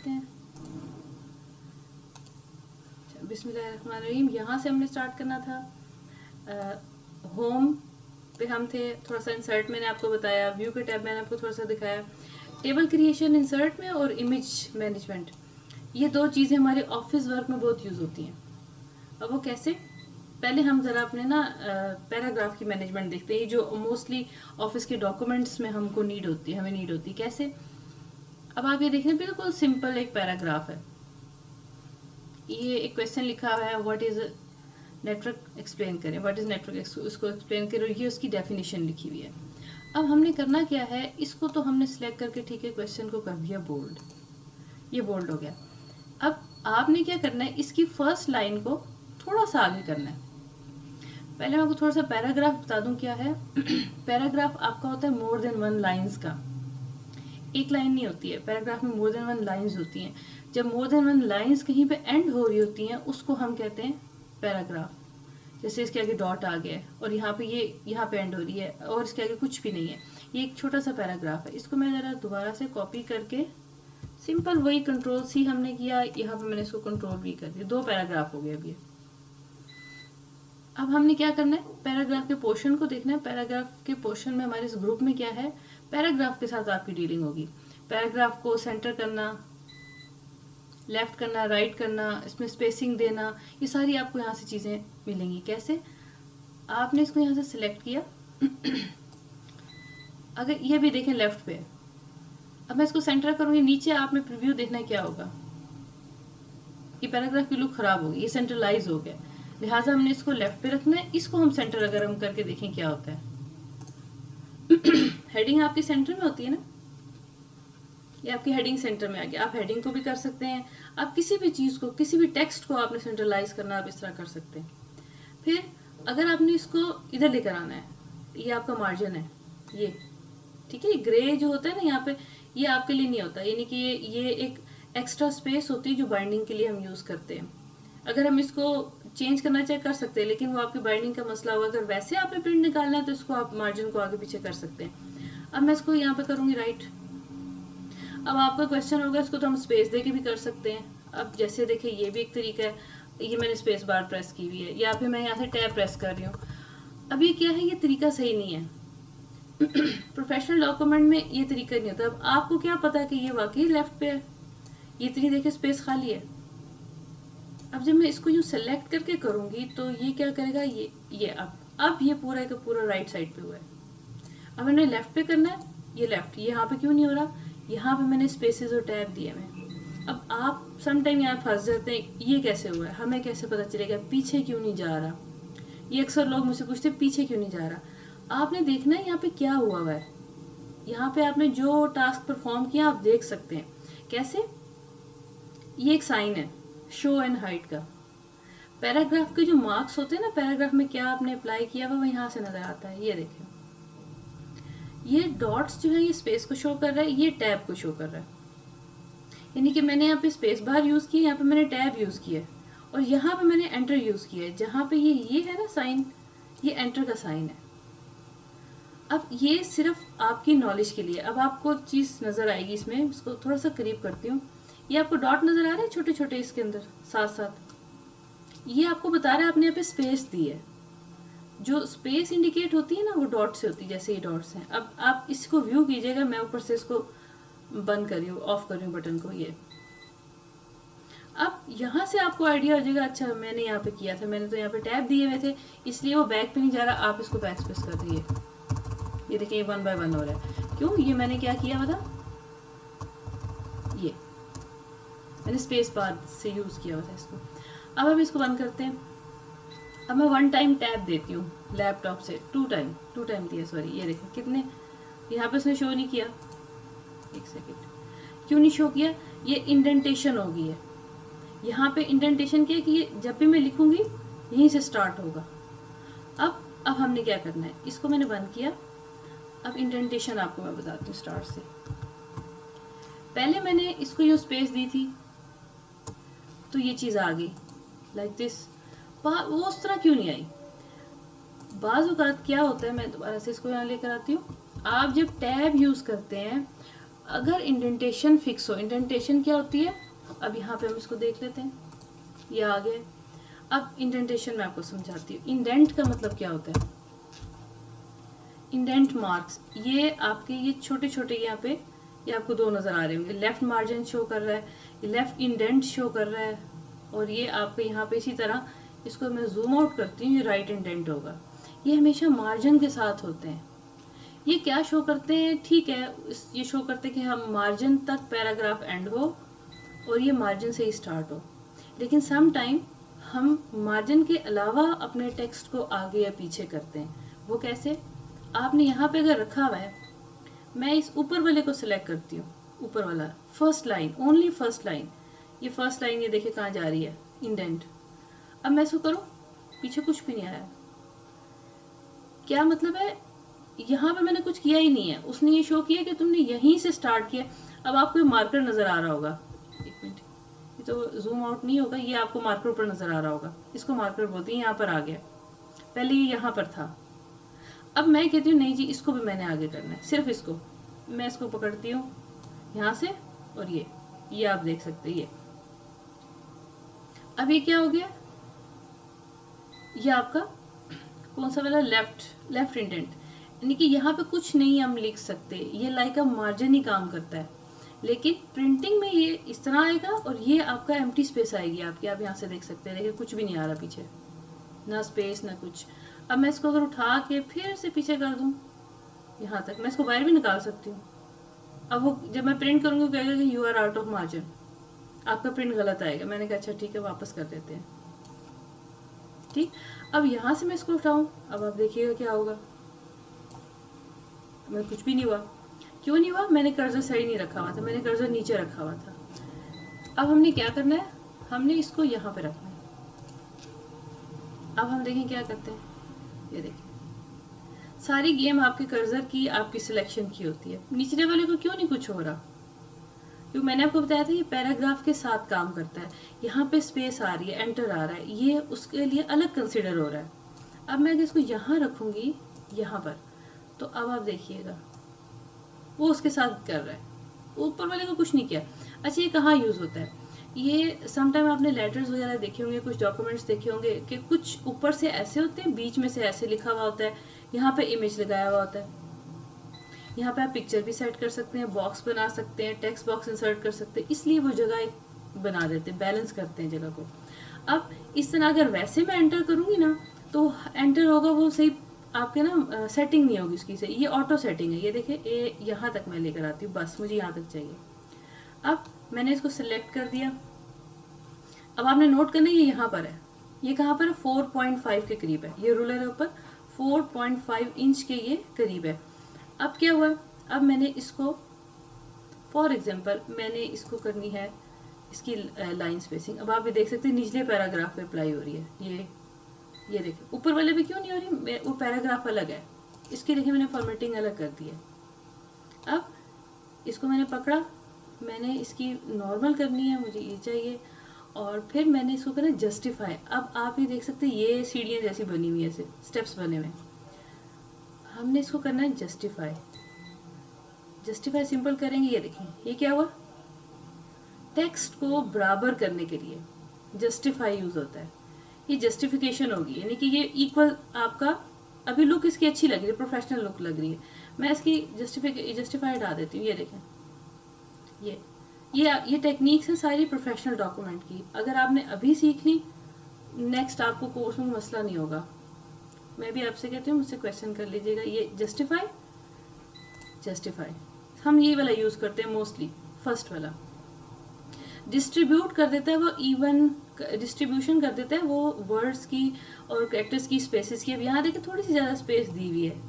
देखते हैं। बिस्मिल्लाहिर्रहमानिर्रहीम। यहाँ से हमने स्टार्ट करना था। होम पे हम थे, थोड़ा सा इंसर्ट मैंने आपको बताया, व्यू के टैब मैंने आपको थोड़ा सा दिखाया, टेबल क्रिएशन इंसर्ट में और इमेज मैनेजमेंट, ये दो चीज़ें हमारे ऑफिस वर्क में बहुत यूज़ होती हैं। अब वो कैसे, पहले हम ज़रा अपने ना पैराग्राफ की मैनेजमेंट देखते हैं, जो मोस्टली ऑफिस के डॉक्यूमेंट्स में हमको नीड होती है, हमें नीड होती है। कैसे, अब आप ये देख रहे हैं, बिल्कुल सिंपल एक पैराग्राफ है। ये एक क्वेश्चन लिखा हुआ है, व्हाट इज नेटवर्क, एक्सप्लेन करें, व्हाट इज नेटवर्क, उसको एक्सप्लेन करें, और ये उसकी डेफिनेशन लिखी हुई है। अब हमने करना क्या है, इसको तो हमने सिलेक्ट करके ठीक है क्वेश्चन को कर दिया बोल्ड, ये बोल्ड हो गया। अब आपने क्या करना है, इसकी फर्स्ट लाइन को थोड़ा सा आगे करना है। पहले मैं आपको थोड़ा सा पैराग्राफ बता दूं क्या है। पैराग्राफ आपका होता है मोर देन वन लाइंस का, एक लाइन नहीं होती है पैराग्राफ में, मोर देन वन लाइंस होती हैं। जब मोर देन वन लाइंस कहीं पे एंड हो रही होती हैं, उसको हम कहते हैं पैराग्राफ। जैसे इसके आगे डॉट आ गया है और यहाँ पे ये यहाँ पे एंड हो रही है और इसके आगे कुछ भी नहीं है, ये एक छोटा सा पैराग्राफ है। इसको मैं ज़रा दोबारा से कॉपी करके, सिंपल वही कंट्रोल सी हमने किया, यहाँ पे मैंने इसको कंट्रोल वी कर दिया, दो पैराग्राफ हो गए अभी। अब हमने क्या करना है, पैराग्राफ के पोर्शन को देखना है। पैराग्राफ के पोर्शन में हमारे इस ग्रुप में क्या है, पैराग्राफ के साथ आपकी डीलिंग होगी। पैराग्राफ को सेंटर करना, लेफ्ट करना, राइट करना, इसमें स्पेसिंग देना, ये सारी आपको यहाँ से चीज़ें मिलेंगी। कैसे, आपने इसको यहाँ से सिलेक्ट किया। अगर ये भी देखें लेफ्ट पे, अब मैं इसको सेंटर करूँगी, नीचे आपने प्रीव्यू देखना है क्या होगा, ये पैराग्राफ की लुक खराब होगी, ये सेंट्रलाइज हो गया, लिहाजा हमने इसको लेफ्ट पे रखना है। इसको हम सेंटर अगर हम करके देखें क्या होता है। हेडिंग आपकी सेंटर में होती है ना, ये आपकी हेडिंग सेंटर में आ गया। आप हेडिंग को भी कर सकते हैं, आप किसी भी चीज़ को, किसी भी टेक्स्ट को आपने सेंट्रलाइज करना, आप इस तरह कर सकते हैं। फिर अगर आपने इसको इधर लेकर आना है, ये आपका मार्जिन है, ये ठीक है, ग्रे जो होता है ना यहाँ पे, ये आपके लिए नहीं होता, यानी कि ये एक एक्स्ट्रा स्पेस होती है जो बाइंडिंग के लिए हम यूज़ करते हैं। अगर हम इसको चेंज करना चाहे कर सकते हैं, लेकिन वो आपकी बाइंडिंग का मसला होगा। अगर वैसे आपने प्रिंट निकालना है तो इसको आप मार्जिन को आगे पीछे कर सकते हैं। अब मैं इसको यहाँ पे करूँगी राइट। अब आपका क्वेश्चन होगा, इसको तो हम स्पेस दे के भी कर सकते हैं। अब जैसे देखिए, ये भी एक तरीका है, ये मैंने स्पेस बार प्रेस की हुई है, या फिर मैं यहाँ से टैब प्रेस कर रही हूँ। अब ये क्या है, ये तरीका सही नहीं है। प्रोफेशनल डॉक्यूमेंट में ये तरीका नहीं होता। अब आपको क्या पता कि ये वाकई लेफ्ट पे है, ये इतनी देखिए स्पेस खाली है। अब जब मैं इसको यूँ सेलेक्ट करके करूँगी तो ये क्या करेगा, ये अब ये पूरा का पूरा राइट साइड पे हुआ है। अब मैंने लेफ्ट पे करना है, ये लेफ्ट, ये यहाँ पे क्यों नहीं हो रहा, यहाँ पे मैंने स्पेसेस और टैब दिए हैं। अब आप सम टाइम यहाँ फंस जाते हैं, ये कैसे हुआ है, हमें कैसे पता चलेगा, पीछे क्यों नहीं जा रहा। ये अक्सर लोग मुझसे पूछते हैं पीछे क्यों नहीं जा रहा। आपने देखना है यहाँ पे क्या हुआ है, यहाँ पे आपने जो टास्क परफॉर्म किया आप देख सकते हैं। कैसे, ये एक साइन है शो एंड हाइड का। पैराग्राफ के जो मार्क्स होते हैं ना, पैराग्राफ में क्या आपने अप्लाई किया वो यहाँ से नजर आता है। ये देखें, ये डॉट्स जो है ये स्पेस को शो कर रहा है, ये टैब को शो कर रहा है। यानी कि मैंने यहाँ पे स्पेस बार यूज की है, यहाँ पे मैंने टैब यूज किया है, और यहाँ पे मैंने एंटर यूज किया है। जहाँ पे ये है ना साइन, ये एंटर का साइन है। अब ये सिर्फ आपकी नॉलेज के लिए, अब आपको चीज नजर आएगी इसमें, इसको थोड़ा सा करीब करती हूँ। ये आपको डॉट नजर आ रहे हैं छोटे छोटे इसके अंदर साथ साथ, ये आपको बता रहा है आपने यहाँ पे स्पेस दी है। जो स्पेस इंडिकेट होती है ना, वो डॉट से होती है, जैसे ये डॉट्स हैं। अब आप इसको व्यू कीजिएगा, मैं ऊपर से इसको बंद कर रही हूँ, ऑफ कर रही हूँ बटन को। ये अब यहाँ से आपको आइडिया हो जाएगा, अच्छा मैंने यहाँ पे किया था, मैंने तो यहाँ पे टैब दिए हुए थे, इसलिए वो बैक पे नहीं जा रहा। आप इसको बैक स्पेस कर दिए, ये देखिए 1 by 1 हो रहा है। क्यों, ये मैंने क्या किया बता, ये मैंने स्पेस बार से यूज किया हुआ था इसको। अब हम इसको बंद करते हैं। अब मैं 1 टाइम टैब देती हूँ लैपटॉप से, 2 टाइम दिया, सॉरी। ये देखें कितने, यहाँ पे उसने शो नहीं किया, एक सेकेंड, क्यों नहीं शो किया, ये इंडेंटेशन हो गई है। यहाँ पे इंडेंटेशन क्या है कि ये जब भी मैं लिखूंगी यहीं से स्टार्ट होगा। अब हमने क्या करना है, इसको मैंने बंद किया। अब इंडेंटेशन आपको मैं बताती हूँ स्टार्ट से। पहले मैंने इसको यूँ स्पेस दी थी तो ये चीज़ आ गई लाइक दिस, वो उस तरह क्यों नहीं आई। बाज़ औक़ात क्या होता है, मैं दोबारा से इसको यहाँ लेकर आती हूँ। आप जब टैब यूज़ करते हैं अगर इंडेंटेशन फिक्स हो, इंडेंटेशन क्या होती है, अब यहाँ पे हम इसको देख लेते हैं, ये आ गया। अब इंडेंटेशन मैं आपको समझाती हूँ। इंडेंट का मतलब क्या होता है, इंडेंट मार्क्स, ये आपके ये छोटे छोटे यहाँ पे, ये आपको दो नज़र आ रहे होंगे, लेफ्ट मार्जिन शो कर रहा है, ये लेफ्ट इंडेंट शो कर रहा है, और ये आपके यहाँ पे इसी तरह, इसको मैं जूम आउट करती हूँ, ये राइट इंडेंट होगा। ये हमेशा मार्जिन के साथ होते हैं। ये क्या शो करते हैं, ठीक है, ये शो करते हैं कि हम मार्जिन तक पैराग्राफ एंड हो और ये मार्जिन से ही स्टार्ट हो। लेकिन सम टाइम हम मार्जिन के अलावा अपने टेक्स्ट को आगे या पीछे करते हैं। वो कैसे, आपने यहाँ पे अगर रखा हुआ है, मैं इस ऊपर वाले को सिलेक्ट करती हूँ, ऊपर वाला first line, only first line, ये फर्स्ट लाइन, ये देखिए कहाँ जा रही है, इंडेंट। अब मैं इसको करूँ, पीछे कुछ भी नहीं आया, क्या मतलब है, यहाँ पे मैंने कुछ किया ही नहीं है, उसने ये शो किया कि तुमने यहीं से स्टार्ट किया। अब आपको मार्कर नजर आ रहा होगा, एक मिनट, ये तो जूम आउट नहीं होगा, ये आपको मार्कर ऊपर नजर आ रहा होगा, इसको मार्कर बोलते हैं, यहाँ पर आ गया, पहले ये यहाँ पर था। अब मैं कहती हूँ नहीं जी, इसको भी मैंने आगे करना है, सिर्फ इसको, मैं इसको पकड़ती हूँ यहाँ से, और ये आप देख सकते हैं, ये अब ये क्या हो गया, ये आपका कौन सा वाला, लेफ्ट इंडेंट, यानी कि यहाँ पे कुछ नहीं हम लिख सकते, ये लाइक अ मार्जिन ही काम करता है। लेकिन प्रिंटिंग में ये इस तरह आएगा, और ये आपका एम्प्टी स्पेस आएगी आपकी, आप यहाँ से देख सकते हैं, देखिए कुछ भी नहीं आ रहा पीछे, ना स्पेस ना कुछ। अब मैं इसको अगर उठा के फिर से पीछे कर दूँ यहाँ तक, मैं इसको बाहर भी निकाल सकती हूँ। अब वो जब मैं प्रिंट करूँगी कहेगा कि you are out of margin, आपका प्रिंट गलत आएगा। मैंने कहा अच्छा ठीक है, वापस कर देते हैं, ठीक। अब यहाँ से मैं इसको उठाऊँ, अब आप देखिएगा क्या होगा, मैं कुछ भी नहीं हुआ। क्यों नहीं हुआ, मैंने कर्सर सही नहीं रखा हुआ था, मैंने कर्सर नीचे रखा हुआ था। अब हमने क्या करना है, हमने इसको यहाँ पे रखना है। अब हम देखें क्या करते हैं, ये देखिए सारी गेम आपके कर्सर की, आपकी सिलेक्शन की होती है। निचले वाले को क्यों नहीं कुछ हो रहा, क्योंकि मैंने आपको बताया था ये पैराग्राफ के साथ काम करता है। यहाँ पे स्पेस आ रही है, एंटर आ रहा है, ये उसके लिए अलग कंसिडर हो रहा है। अब मैं इसको यहाँ रखूंगी, यहाँ पर, तो अब आप देखिएगा वो उसके साथ कर रहा है, ऊपर वाले को कुछ नहीं किया। अच्छा ये कहाँ यूज़ होता है, ये समटाइम आपने लेटर्स वगैरह देखे होंगे, कुछ डॉक्यूमेंट्स देखे होंगे कि कुछ ऊपर से ऐसे होते हैं, बीच में से ऐसे लिखा हुआ होता है, यहाँ पे इमेज लगाया हुआ होता है, यहाँ पे आप पिक्चर भी सेट कर सकते हैं, बॉक्स बना सकते हैं, टेक्स्ट बॉक्स इंसर्ट कर सकते हैं, इसलिए वो जगह एक बना देते हैं, बैलेंस करते हैं जगह को। अब इस तरह अगर वैसे मैं एंटर करूँगी ना, तो एंटर होगा वो सही, आपके ना सेटिंग नहीं होगी उसकी सही, ये ऑटो सेटिंग है, ये देखिए, ये यहाँ तक मैं लेकर आती हूँ, बस मुझे यहाँ तक चाहिए। अब मैंने इसको सिलेक्ट कर दिया। अब आपने नोट करना है ये यहाँ पर है, ये कहाँ पर है, 4.5 के करीब है, ये रूलर है ऊपर, 4.5 इंच के ये करीब है। अब क्या हुआ, अब मैंने इसको फॉर एग्जांपल मैंने इसको करनी है इसकी लाइन स्पेसिंग। अब आप भी देख सकते हैं निचले पैराग्राफ पे अप्लाई हो रही है, ये देखिए, ऊपर वाले भी क्यों नहीं हो रही, वो पैराग्राफ अलग है, इसकी देखिए मैंने फॉर्मेटिंग अलग कर दी है। अब इसको मैंने पकड़ा, मैंने इसकी नॉर्मल करनी है, मुझे ये चाहिए, और फिर मैंने इसको करना जस्टिफाई। अब आप ये देख सकते हैं ये सीढ़ियाँ जैसी बनी हुई है, ऐसे स्टेप्स बने हुए, हमने इसको करना है जस्टिफाई। जस्टिफाई सिंपल करेंगे, ये देखें ये क्या हुआ, टेक्स्ट को बराबर करने के लिए जस्टिफाई यूज होता है, ये जस्टिफिकेशन होगी, यानी कि ये इक्वल आपका, अभी लुक इसकी अच्छी लग रही है, प्रोफेशनल लुक लग रही है, मैं इसकी जस्टिफाई हटा देती हूँ। ये देखें ये टेक्निक्स है सारी प्रोफेशनल डॉक्यूमेंट की, अगर आपने अभी सीख ली, नेक्स्ट आपको कोर्स में मसला नहीं होगा। मैं भी आपसे कहती हूँ, मुझसे क्वेश्चन कर लीजिएगा। ये जस्टिफाई हम ये वाला यूज करते हैं मोस्टली, फर्स्ट वाला। डिस्ट्रीब्यूट कर देता है वो, इवन डिस्ट्रीब्यूशन कर देता है वो वर्ड्स की और कैरेक्टर्स की, स्पेसेस की। अब यहाँ देखिए थोड़ी सी ज़्यादा स्पेस दी हुई है,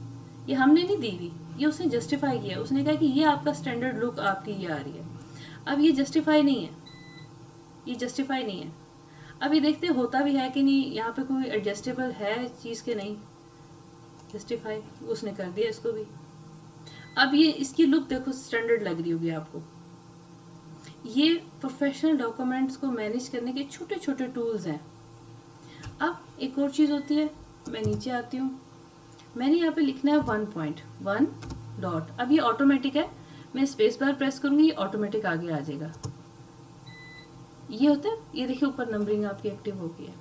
ये हमने नहीं दी हुई, ये उसने जस्टिफाई किया, उसने कहा कि ये आपका स्टैंडर्ड लुक आपकी ये आ रही है। अब ये जस्टिफाई नहीं है, ये जस्टिफाई नहीं है। अब ये देखते होता भी है कि नहीं, यहाँ पे कोई एडजस्टेबल है इस चीज़ के, नहीं, जस्टिफाई उसने कर दिया इसको भी। अब ये इसकी लुक देखो स्टैंडर्ड लग रही होगी आपको। ये प्रोफेशनल डॉक्यूमेंट्स को मैनेज करने के छोटे छोटे टूल्स हैं। अब एक और चीज़ होती है, मैं नीचे आती हूँ, मैंने यहाँ पे लिखना है 1.1 डॉट। अब ये ऑटोमेटिक है, मैं स्पेस बार प्रेस करूंगी, ये ऑटोमेटिक आगे आ जाएगा। ये होता है, ये देखिए ऊपर नंबरिंग आपकी एक्टिव हो गई है।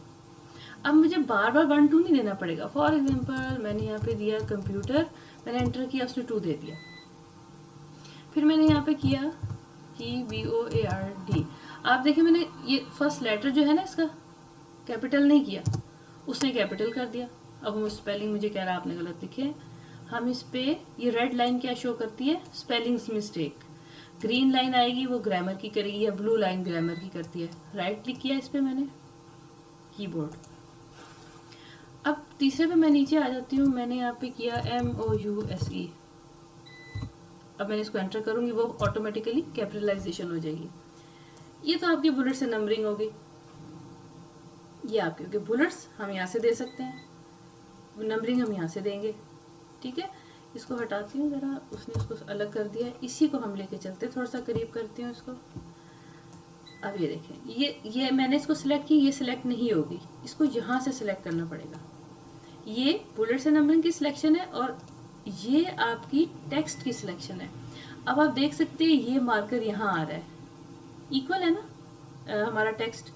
अब मुझे बार बार 1 2 नहीं देना पड़ेगा। फॉर एग्जांपल मैंने यहाँ पे दिया कंप्यूटर, मैंने एंटर किया, उसने 2 दे दिया। फिर मैंने यहाँ पे किया कि BOARD, आप देखिए मैंने ये फर्स्ट लेटर जो है ना इसका कैपिटल नहीं किया, उसने कैपिटल कर दिया। अब वो स्पेलिंग मुझे कह रहा है आपने गलत लिखे। हम इस पे ये रेड लाइन क्या शो करती है, स्पेलिंग्स मिस्टेक। ग्रीन लाइन आएगी वो ग्रामर की करेगी, या ब्लू लाइन ग्रामर की करती है। राइट क्लिक किया इस पे मैंने कीबोर्ड। अब तीसरे पे मैं नीचे आ जाती हूँ, मैंने यहाँ पे किया MOUSE। अब मैंने इसको एंटर करूंगी, वो ऑटोमेटिकली कैपिटलाइजेशन हो जाएगी। ये तो आपकी बुलेट से नंबरिंग होगी। ये आपके बुलेट्स हम यहाँ से दे सकते हैं, नंबरिंग हम यहाँ से देंगे। ठीक है, इसको हटाती हूँ ज़रा, उसने इसको अलग कर दिया है। इसी को हम लेके चलते, थोड़ा सा करीब करती हूँ इसको। अब ये देखें, ये मैंने इसको सिलेक्ट की, ये सिलेक्ट नहीं होगी, इसको यहाँ से सिलेक्ट करना पड़ेगा। ये बुलेट से नंबरिंग की सिलेक्शन है और ये आपकी टेक्स्ट की सिलेक्शन है। अब आप देख सकते हैं ये मार्कर यहाँ आ रहा है, इक्वल है ना हमारा टेक्स्ट,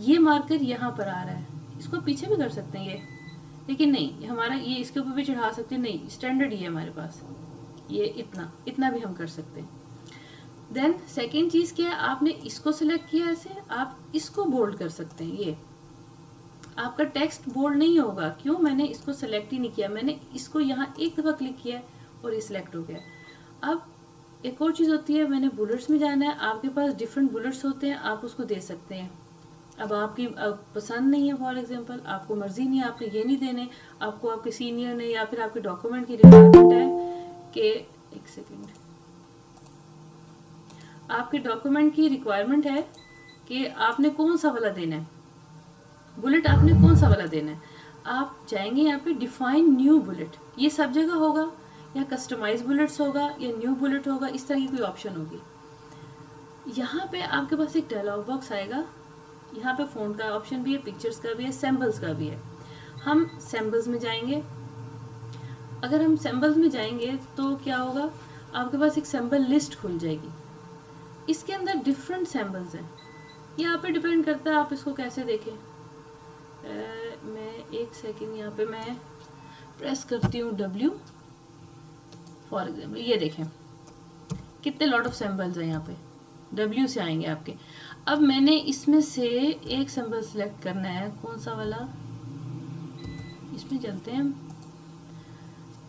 ये मार्कर यहाँ पर आ रहा है। इसको पीछे भी कर सकते हैं ये, लेकिन नहीं, हमारा ये इसके ऊपर भी चढ़ा सकते हैं, नहीं स्टैंडर्ड ये हमारे पास, ये इतना भी हम कर सकते हैं। देन सेकेंड चीज़ क्या है, आपने इसको सिलेक्ट किया ऐसे, आप इसको बोल्ड कर सकते हैं। ये आपका टेक्स्ट बोल्ड नहीं होगा, क्यों, मैंने इसको सिलेक्ट ही नहीं किया, मैंने इसको यहाँ एक दफ़ा क्लिक किया और ये सिलेक्ट हो गया। अब एक और चीज़ होती है, मैंने बुलेट्स में जाना है, आपके पास डिफरेंट बुलेट्स होते हैं, आप उसको दे सकते हैं। अब आपकी पसंद नहीं है, फॉर एग्जांपल आपको मर्जी नहीं है, आपने ये नहीं देने, आपको आपके सीनियर ने या फिर आपके डॉक्यूमेंट की रिक्वायरमेंट है कि एक सेकेंड, आपके डॉक्यूमेंट की रिक्वायरमेंट है कि आपने कौन सा वाला देना है, बुलेट आपने कौन सा वाला देना है। आप जाएंगे यहाँ पे डिफाइन न्यू बुलेट, ये सब जगह होगा, या कस्टमाइज बुलेट्स होगा, या न्यू बुलेट होगा, इस तरह की कोई ऑप्शन होगी। यहाँ पे आपके पास एक डायलॉग बॉक्स आएगा, यहाँ पे फ़ॉन्ट का ऑप्शन भी है, पिक्चर्स का भी है, सिंबल्स का भी है। हम सिंबल्स में जाएंगे। अगर हम सिंबल्स में जाएंगे तो क्या होगा, आपके पास एक सिंबल लिस्ट खुल जाएगी, इसके अंदर डिफरेंट सिंबल्स हैं। ये आप पे डिपेंड करता है आप इसको कैसे देखें। मैं एक सेकेंड यहाँ पे मैं प्रेस करती हूँ W, फॉर एग्जाम्पल ये देखें कितने लॉट ऑफ सिंबल्स हैं यहाँ पे, W से आएंगे आपके। अब मैंने इसमें से एक सिंबल सिलेक्ट करना है, कौन सा वाला, इसमें चलते हैं।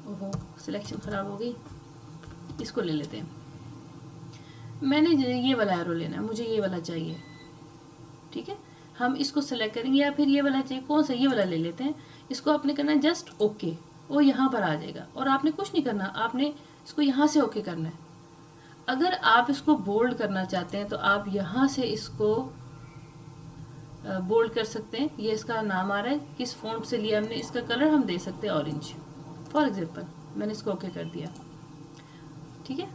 ओहो सिलेक्शन ख़राब हो गई, इसको ले लेते हैं। मैंने ये वाला एरो लेना है, मुझे ये वाला चाहिए। ठीक है, हम इसको सेलेक्ट करेंगे, या फिर ये वाला चाहिए, कौन सा, ये वाला ले लेते हैं। इसको आपने करना है जस्ट ओके, वो यहाँ पर आ जाएगा और आपने कुछ नहीं करना, आपने इसको यहाँ से ओके करना है। अगर आप इसको बोल्ड करना चाहते हैं तो आप यहाँ से इसको बोल्ड कर सकते हैं। ये इसका नाम आ रहा है, किस फॉन्ट से लिया हमने, इसका कलर हम दे सकते हैं ऑरेंज, फॉर एग्जांपल। मैंने इसको ओके कर दिया, ठीक है,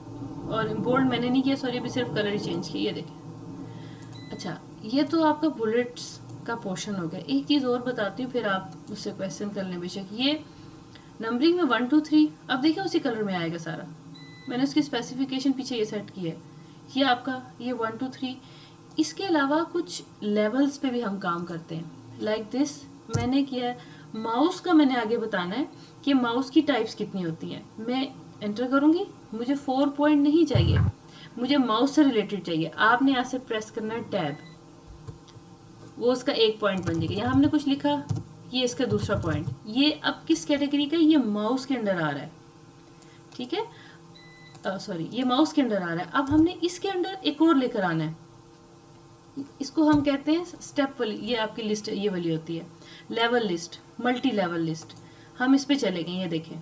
और बोल्ड मैंने नहीं किया, सॉरी, अभी सिर्फ कलर ही चेंज किया, ये देखें। अच्छा, ये तो आपका बुलेट्स का पोर्शन हो गया। एक चीज़ और बताती हूँ, फिर आप मुझसे क्वेश्चन कर लें बेशक। ये नंबरिंग में 1 2 3, अब देखिए उसी कलर में आएगा सारा। मैंने उसकी स्पेसिफिकेशन पीछे ये सेट की है, ये आपका ये 1 2 3। इसके अलावा कुछ लेवल्स पे भी हम काम करते हैं, लाइक दिस मैंने किया है। माउस का मैंने आगे बताना है कि माउस की टाइप्स कितनी होती हैं। मैं एंटर करूँगी, मुझे 4 पॉइंट नहीं चाहिए, मुझे माउस से रिलेटेड चाहिए। आपने यहाँ से प्रेस करना है टैब, वो उसका 1 पॉइंट बन जाएगा। यहाँ हमने कुछ लिखा, ये इसका दूसरा पॉइंट। ये अब किस कैटेगरी का, ये माउस के अंडर आ रहा है, ठीक है, सॉरी, ये माउस के अंडर आ रहा है। अब हमने इसके अंडर एक और लेकर आना है, इसको हम कहते हैं स्टेप वाली। ये आपकी लिस्ट ये वाली होती है, level list, multi level list. हम इस पे चले गए, ये देखें,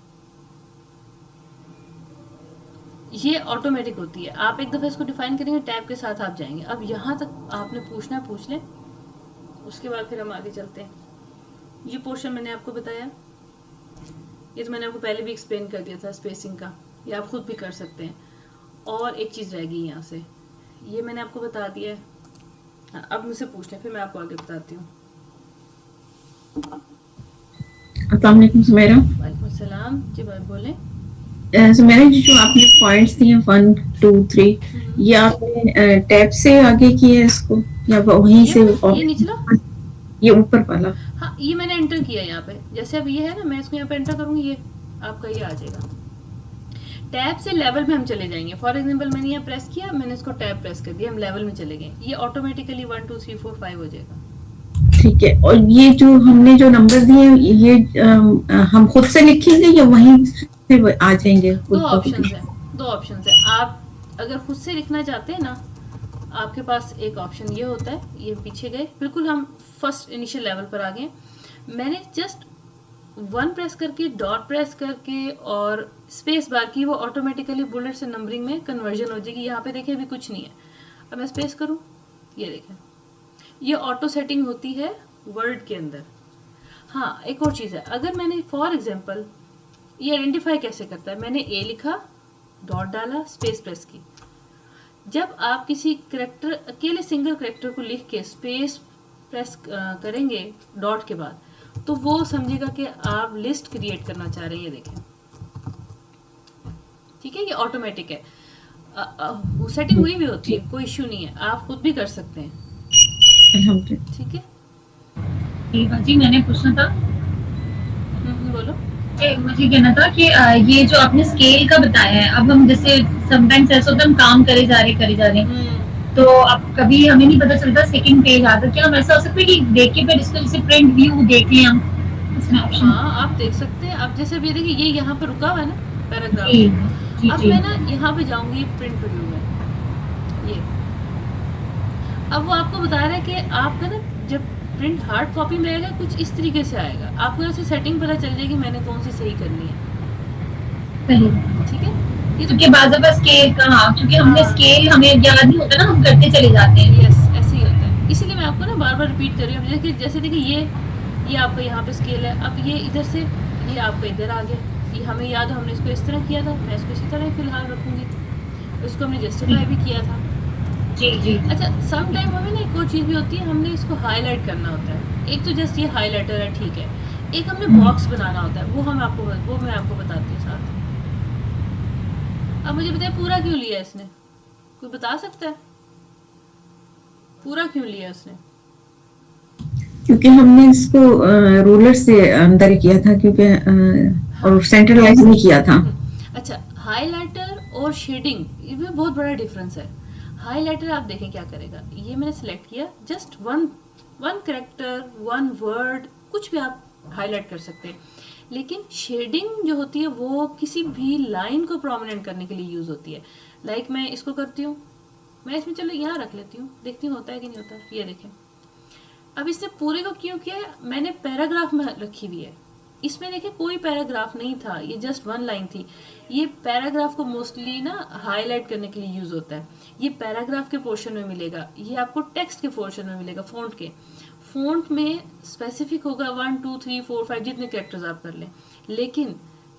ये ऑटोमेटिक होती है। आप एक दफ़ा इसको डिफाइन करेंगे, टैब के साथ आप जाएंगे। अब यहाँ तक आपने पूछना पूछ लें, उसके बाद फिर हम आगे चलते हैं। ये पोर्शन मैंने आपको बताया, ये तो मैंने आपको पहले भी एक्सप्लेन कर दिया था स्पेसिंग का, ये आप खुद भी कर सकते हैं। और एक चीज़ रह गई यहाँ से, ये मैंने आपको बता दिया है। हाँ, अब मुझसे पूछ लें, फिर मैं आपको आगे बताती हूँ। अस्सलाम वालेकुम सुमेरा। वालेकुम सलाम जी, बात बोलें। so मैंने जो आपने पॉइंट्स दिए 1 2 3, हम्म। ये आपने टैब से आगे किया है इसको, या वहीं ये से वाला, ये निचला। ये ऊपर वाला? हाँ, ये मैंने एंटर किया यहाँ पे, जैसे अब ये है ना, मैं इसको यहाँ पे एंटर करूंगी, ये आपका ये आ जाएगा। टैब से लेवल में हम चले जाएंगे। फॉर एग्जांपल मैंने यहाँ प्रेस किया, मैंने इसको टैब प्रेस कर दिया, हम लेवल में चले गए, ये ऑटोमेटिकली 1 2 3 4 5 हो जाएगा। ठीक है, और ये जो हमने जो नंबर दिए हैं, ये हम खुद से लिखेंगे या वहीं से आ जाएंगे दो खुद ब खुद? ऑप्शंस है, दो ऑप्शंस है। आप अगर खुद से लिखना चाहते हैं ना, आपके पास एक ऑप्शन ये होता है, ये पीछे गए, बिल्कुल हम फर्स्ट इनिशियल लेवल पर आ गए। मैंने जस्ट 1 प्रेस करके, डॉट प्रेस करके और स्पेस बार की, वो ऑटोमेटिकली बुलेट से नंबरिंग में कन्वर्जन हो जाएगी। यहाँ पे देखिए अभी कुछ नहीं है, अब मैं स्पेस करूँ, ये देखें, ये ऑटो सेटिंग होती है वर्ड के अंदर। हाँ, एक और चीज़ है, अगर मैंने फॉर एग्जांपल, ये आइडेंटिफाई कैसे करता है, मैंने ए लिखा, डॉट डाला, स्पेस प्रेस की, जब आप किसी करेक्टर, अकेले सिंगल करेक्टर को लिख के स्पेस प्रेस करेंगे डॉट के बाद, तो वो समझेगा कि आप लिस्ट क्रिएट करना चाह रहे हैं, ये देखें। ठीक है, ये ऑटोमेटिक है। वो सेटिंग हुई भी होती है, कोई इश्यू नहीं है, आप खुद भी कर सकते हैं। अल्हम्दुलिल्लाह। ठीक है। जी बाजी, मैंने पूछना था बोलो। कि मुझे कहना था कि ये जो आपने स्केल का बताया है, अब हम जैसे समटाइम्स ऐसा होता है हम काम करे जा रहे हैं, तो अब कभी हमें नहीं पता चलता सेकंड पेज आता, क्या हम ऐसा हो सकता है कि देख के फिर इसको जैसे प्रिंट व्यू देख लें हम, इसमें ऑप्शन? हाँ, आप देख सकते हैं। अब जैसे अभी देखिए, ये यहाँ पे रुका हुआ है ना जी पैराग्राफ, जी अब जी मैं ना यहाँ पे जाऊंगी प्रिंट व्यू में, ये अब वो आपको बता रहा है कि आपका ना, जब प्रिंट हार्ड कॉपी में आएगा कुछ इस तरीके से आएगा, आपको ऐसे सेटिंग पता चल जाएगी मैंने कौन सी सही करनी है। सही। ठीक है, ये तो क्योंकि बाज़ दफ़ा स्केल का, हाँ, क्योंकि हमने हाँ, स्केल हमें याद नहीं होता ना, हम करते चले जाते हैं। यस, ऐसे ही होता है, इसीलिए मैं आपको ना बार बार रिपीट कर रही हूँ। देखिए, जैसे देखिए, ये आपका यहाँ पे स्केल है, अब ये इधर से, ये आपका इधर आ गया, ये हमें याद है, हमने इसको इस तरह किया था, मैं इसको इसी तरह फिलहाल रखूंगी, इसको हमने जस्टिफाई भी किया था। जी जी अच्छा, सम टाइम हमें ना एक और चीज़ भी होती है, हमने इसको हाईलाइट करना होता है। एक तो जस्ट ये हाईलाइटर है, ठीक है, एक हमने बॉक्स बनाना होता है, वो मैं आपको बताती हूँ साथ। अब मुझे बताइए पूरा क्यों लिया इसने, कोई बता सकता है पूरा क्यों लिया उसने? क्योंकि हमने इसको रूलर से अंदर किया था, क्योंकि हाँ। और सेंट्रलाइज नहीं किया था। अच्छा, हाइलाइटर और शेडिंग, इसमें बहुत बड़ा डिफरेंस है। हाइलाइटर आप देखें क्या करेगा, ये मैंने सेलेक्ट किया, just one one character, one word, कुछ भी आप हाईलाइट कर सकते हैं। लेकिन शेडिंग जो होती है वो किसी भी लाइन को प्रोमिनेंट करने के लिए यूज होती है। लाइक मैं इसको करती हूँ, मैं इसमें चलो यहाँ रख लेती हूँ, देखती हूँ होता है कि नहीं होता है। ये देखें, अब इससे पूरे को क्यों किया है, मैंने पैराग्राफ में रखी हुई है, इसमें देखिए कोई पैराग्राफ नहीं था, ये जस्ट 1 लाइन थी। ये पैराग्राफ को मोस्टली ना हाईलाइट करने के लिए यूज होता है। ये पैराग्राफ के पोर्शन में मिलेगा, ये आपको टेक्स्ट के पोर्शन में मिलेगा, फ़ॉन्ट में स्पेसिफिक होगा 1 2 3 4 5 जितने कैरेक्टर्स आप कर लें। लेकिन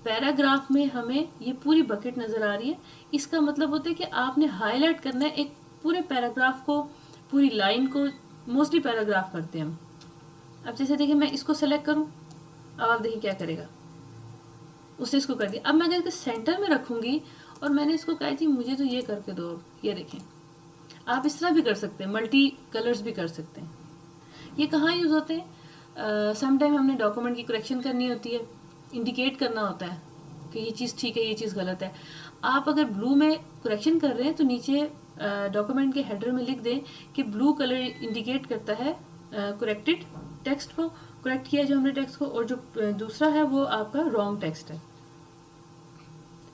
पैराग्राफ में हमें ये पूरी बकेट नज़र आ रही है, इसका मतलब होता है कि आपने हाईलाइट करना है एक पूरे पैराग्राफ को, पूरी लाइन को, मोस्टली पैराग्राफ करते हैं हम। अब जैसे देखिए, मैं इसको सेलेक्ट करूं, अब आप देखिए क्या करेगा, उसने इसको कर दिया। अब मैं अगर इसके सेंटर में रखूंगी और मैंने इसको कहा थी मुझे तो ये करके दो, ये देखें, आप इस तरह भी कर सकते हैं, मल्टी कलर्स भी कर सकते हैं। ये कहाँ यूज़ होते हैं, सम टाइम हमने डॉक्यूमेंट की करेक्शन करनी होती है, इंडिकेट करना होता है कि ये चीज़ ठीक है, ये चीज़ गलत है। आप अगर ब्लू में करेक्शन कर रहे हैं तो नीचे डॉक्यूमेंट के हेडर में लिख दें कि ब्लू कलर इंडिकेट करता है करेक्टेड टेक्स्ट को, करेक्ट किया जो हमने टेक्स्ट को, और जो दूसरा है वो आपका रॉन्ग टेक्स्ट है।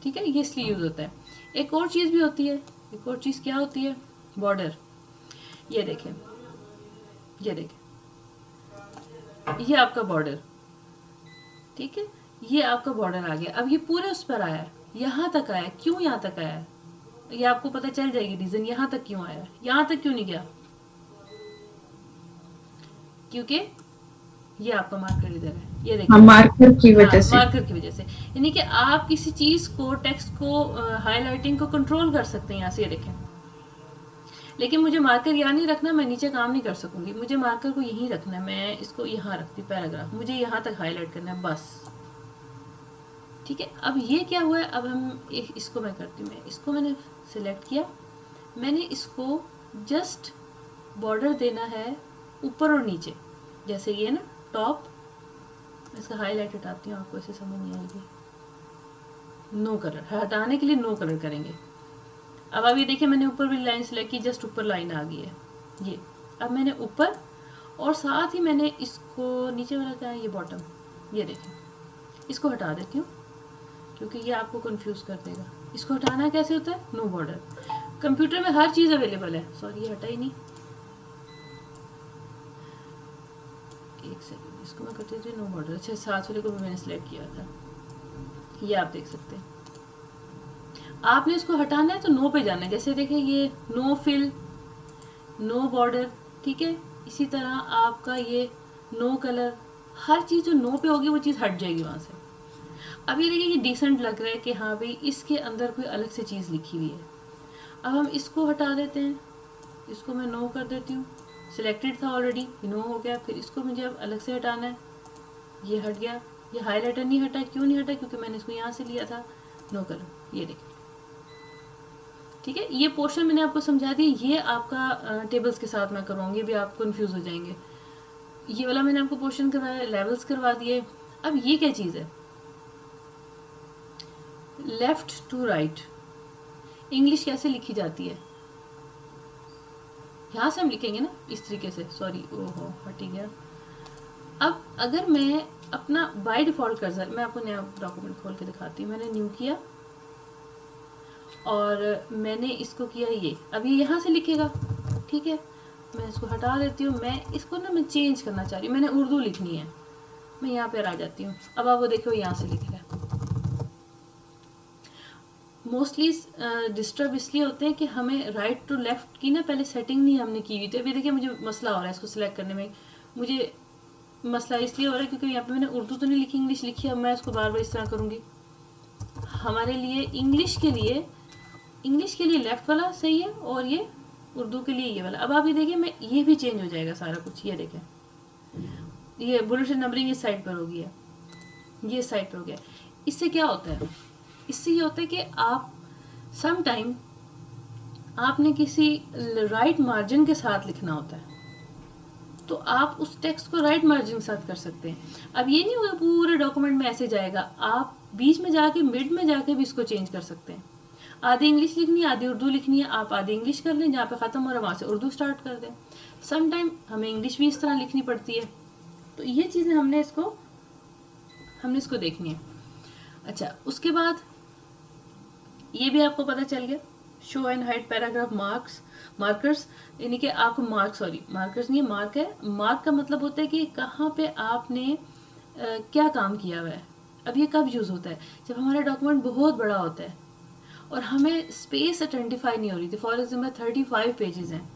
ठीक है, ये इसलिए यूज़ होता है। एक और चीज़ भी होती है, एक और चीज़ क्या होती है, बॉर्डर। ये देखें, ये देखें, ये आपका बॉर्डर, ठीक है, ये आपका बॉर्डर आ गया। अब ये पूरे उस पर आया है, यहाँ तक आया, क्यों यहाँ तक आया है, ये आपको पता चल जाएगी रीजन, यहाँ तक क्यों आया, यहाँ तक क्यों नहीं गया, क्योंकि ये आपका मार्कर इधर है, ये देखिए। हाँ, मार्कर की वजह हाँ, से। मार्कर की वजह से, यानी कि आप किसी चीज को, टेक्स्ट को, हाईलाइटिंग को कंट्रोल कर सकते हैं यहाँ से, ये देखें। लेकिन मुझे मार्कर यहाँ नहीं रखना, मैं नीचे काम नहीं कर सकूंगी, मुझे मार्कर को यहीं रखना है, मैं इसको यहाँ रखती पैराग्राफ, मुझे यहाँ तक हाईलाइट करना है बस। ठीक है, अब ये क्या हुआ है, अब हम इसको मैं करती हूँ, मैं इसको मैंने सिलेक्ट किया, मैंने इसको जस्ट बॉर्डर देना है ऊपर और नीचे, जैसे ये ना टॉप, इसका हाईलाइट हटाती हूँ, आपको इसे समझ नहीं आएगी। नो कलर हटाने के लिए नो कलर करेंगे। अब ये देखिए मैंने ऊपर भी लाइन सेलेक्ट की, जस्ट ऊपर लाइन आ गई है ये। अब मैंने ऊपर और साथ ही मैंने इसको नीचे वाला क्या है, ये बॉटम, ये देखिए इसको हटा देती हूँ क्योंकि ये आपको कंफ्यूज कर देगा। इसको हटाना कैसे होता है, नो बॉर्डर। कंप्यूटर में हर चीज़ अवेलेबल है, सॉरी ये हटा ही नहीं, एक सेकंड, इसको मैं करती थी नो बॉर्डर। अच्छा, साथ वाले को भी मैंने सिलेक्ट किया था, ये आप देख सकते हैं। आपने इसको हटाना है तो नो पे जाना है, जैसे देखिए ये नो फिल, नो बॉर्डर, ठीक है। इसी तरह आपका ये नो कलर, हर चीज़ जो नो पे होगी वो चीज़ हट जाएगी वहाँ से। अब ये देखिए ये डिसेंट लग रहा है कि हाँ भाई इसके अंदर कोई अलग से चीज़ लिखी हुई है। अब हम इसको हटा देते हैं, इसको मैं नो कर देती हूँ, सिलेक्टेड था ऑलरेडी, नो हो गया। फिर इसको मुझे अब अलग से हटाना है, ये हट गया। ये हाईलाइटर नहीं हटा, क्यों नहीं हटा, क्योंकि मैंने इसको यहाँ से लिया था, नो कलर, ये देखिए, ठीक है। ये पोर्शन मैंने आपको समझा दिया, ये आपका टेबल्स के साथ मैं करवाऊंगी, भी आप कंफ्यूज हो जाएंगे। ये वाला मैंने आपको पोर्शन करवाया, लेवल्स करवा दिए। अब ये क्या चीज़ है, लेफ्ट टू राइट, इंग्लिश कैसे लिखी जाती है, यहाँ से हम लिखेंगे ना इस तरीके से, सॉरी ओहो हट ही गया। अब अगर मैं अपना बाय डिफॉल्ट कर्सर, मैं आपको नया डॉक्यूमेंट खोल के दिखाती हूँ, मैंने न्यू किया और मैंने इसको किया ये, अब ये यहाँ से लिखेगा, ठीक है। मैं इसको हटा देती हूँ, मैं इसको ना मैं चेंज करना चाह रही हूँ, मैंने उर्दू लिखनी है, मैं यहाँ पर आ जाती हूँ। अब आप वो देखो यहाँ से लिख रहा है। मोस्टली डिस्टर्ब इसलिए होते हैं कि हमें राइट टू लेफ्ट की ना पहले सेटिंग नहीं हमने की हुई थी। अभी देखिए मुझे मसला हो रहा है इसको सिलेक्ट करने में, मुझे मसला इसलिए हो रहा है क्योंकि यहाँ पे मैंने उर्दू तो नहीं लिखी, इंग्लिश लिखी है। अब मैं इसको बार बार इस तरह करूँगी, हमारे लिए इंग्लिश के लिए लेफ्ट वाला सही है और ये उर्दू के लिए ये वाला। अब आप ये देखिए मैं ये भी चेंज हो जाएगा सारा कुछ, ये देखें ये बुलेट नंबरिंग इस साइड पर हो गई है, ये साइड पर हो गया। इससे क्या होता है, इससे ये होता है कि आप सम टाइम आपने किसी राइट मार्जिन के साथ लिखना होता है, तो आप उस टेक्स्ट को राइट मार्जिन के साथ कर सकते हैं। अब ये नहीं होगा पूरे डॉक्यूमेंट में ऐसे जाएगा, आप बीच में जाके मिड में जाके भी इसको चेंज कर सकते हैं। आधी इंग्लिश लिखनी है, आधी उर्दू लिखनी है, आप आधी इंग्लिश कर लें, जहाँ पे ख़त्म हो रहा है वहाँ से उर्दू स्टार्ट कर दें। सम टाइम हमें इंग्लिश भी इस तरह लिखनी पड़ती है, तो ये चीज़ें हमने इसको देखनी है। अच्छा, उसके बाद ये भी आपको पता चल गया, show and hide paragraph markers, यानी कि आपको मार्कर्स नहीं है, मार्क है। मार्क का मतलब होता है कि कहाँ पे आपने क्या काम किया हुआ है। अब ये कब यूज़ होता है, जब हमारा डॉक्यूमेंट बहुत बड़ा होता है और हमें स्पेस आइडेंटिफाई नहीं हो रही थी। फॉर एग्जाम्पल 35 पेजेस हैं,